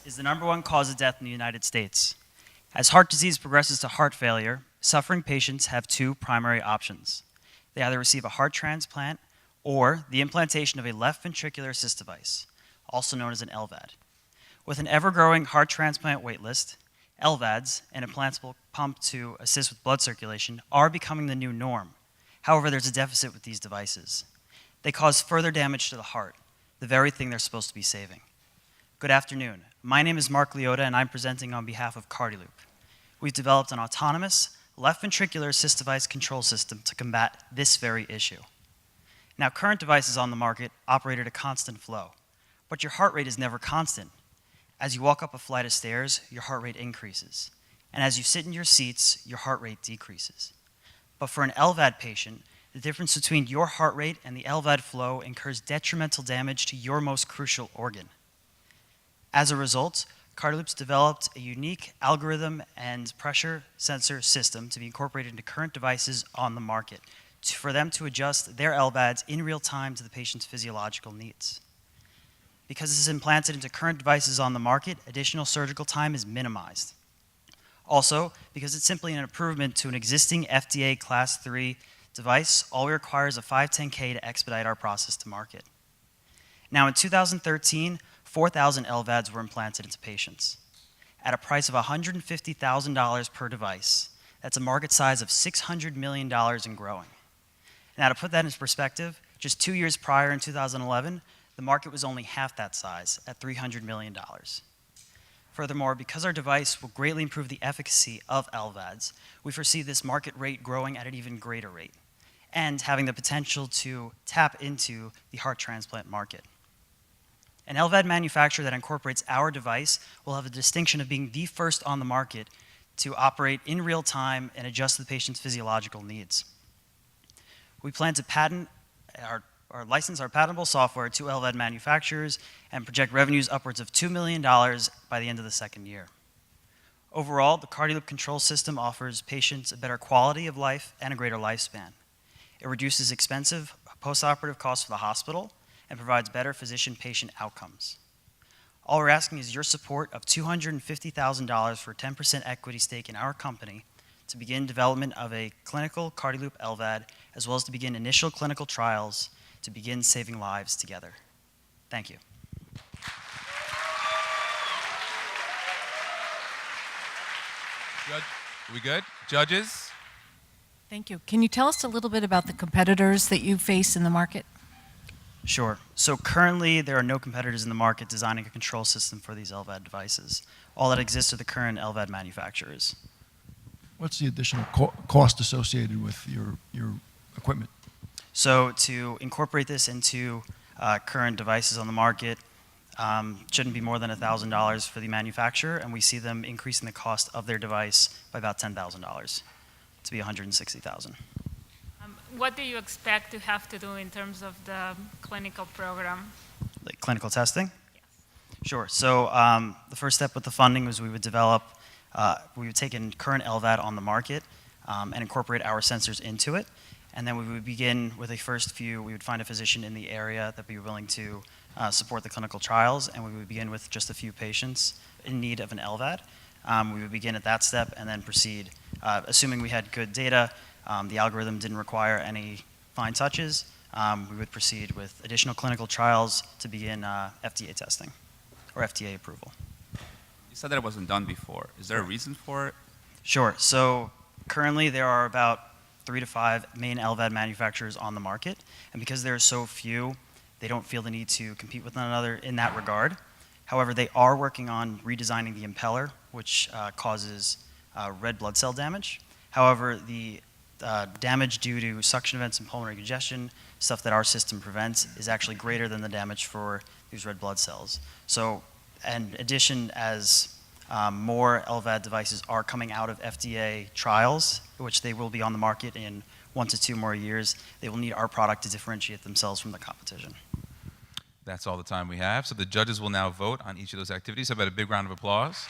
is the #1 cause of death in the United States. As heart disease progresses to heart failure, suffering patients have two primary options. They either receive a heart transplant or the implantation of a left ventricular assist device, also known as an LVAD. With an ever-growing heart transplant waitlist, LVADs, an implantable pump to assist with blood circulation, are becoming the new norm. However, there's a deficit with these devices. They cause further damage to the heart, the very thing they're supposed to be saving. Good afternoon. My name is Mark Leota, and I'm presenting on behalf of CardioLoop. We've developed an autonomous left ventricular assist device control system to combat this very issue. Now, current devices on the market operate at a constant flow, but your heart rate is never constant. As you walk up a flight of stairs, your heart rate increases. And as you sit in your seats, your heart rate decreases. But for an LVAD patient, the difference between your heart rate and the LVAD flow incurs detrimental damage to your most crucial organ. As a result, CardioLoop's developed a unique algorithm and pressure sensor system to be incorporated into current devices on the market for them to adjust their LVADs in real time to the patient's physiological needs. Because this is implanted into current devices on the market, additional surgical time is minimized. Also, because it's simply an improvement to an existing FDA Class 3 device, all we require is a 510(k) to expedite our process to market. Now, in 2013, 4,000 LVADs were implanted into patients. At a price of $150,000 per device, that's a market size of $600 million and growing. Now, to put that into perspective, just 2 years prior in 2011, the market was only half that size at $300 million. Furthermore, because our device will greatly improve the efficacy of LVADs, we foresee this market rate growing at an even greater rate and having the potential to tap into the heart transplant market. An LVAD manufacturer that incorporates our device will have the distinction of being the first on the market to operate in real time and adjust to the patient's physiological needs. We plan to patent or license our patentable software to LVAD manufacturers and project revenues upwards of $2 million by the end of the second year. Overall, the CardioLoop control system offers patients a better quality of life and a greater lifespan. It reduces expensive postoperative costs for the hospital and provides better physician-patient outcomes. All we're asking is your support of $250,000 for a 10% equity stake in our company to begin development of a clinical CardioLoop LVAD, as well as to begin initial clinical trials to begin saving lives together. Thank you. We good? Judges? Thank you. Can you tell us a little bit about the competitors that you face in the market? Sure. So currently, there are no competitors in the market designing a control system for these LVAD devices. All that exists are the current LVAD manufacturers. What's the additional cost associated with your equipment? So to incorporate this into current devices on the market, shouldn't be more than $1,000 for the manufacturer, and we see them increasing the cost of their device by about $10,000 to be $160,000. What do you expect to have to do in terms of the clinical program? Like clinical testing? Yes. Sure. So the first step with the funding was we would take in current LVAD on the market and incorporate our sensors into it. And then we would begin with we would find a physician in the area that would be willing to support the clinical trials, and we would begin with just a few patients in need of an LVAD. We would begin at that step and then proceed. Assuming we had good data, the algorithm didn't require any fine touches, we would proceed with additional clinical trials to begin FDA testing or FDA approval. You said that it wasn't done before. Is there a reason for it? Sure. So currently there are about 3 to 5 main LVAD manufacturers on the market, and because there are so few, they don't feel the need to compete with one another in that regard. However, they are working on redesigning the impeller, which causes red blood cell damage. However, the damage due to suction events and pulmonary congestion, stuff that our system prevents, is actually greater than the damage for these red blood cells. So, in addition, as more LVAD devices are coming out of FDA trials, which they will be on the market in 1 to 2 more years, they will need our product to differentiate themselves from the competition. That's all the time we have. So the judges will now vote on each of those activities. How about a big round of applause?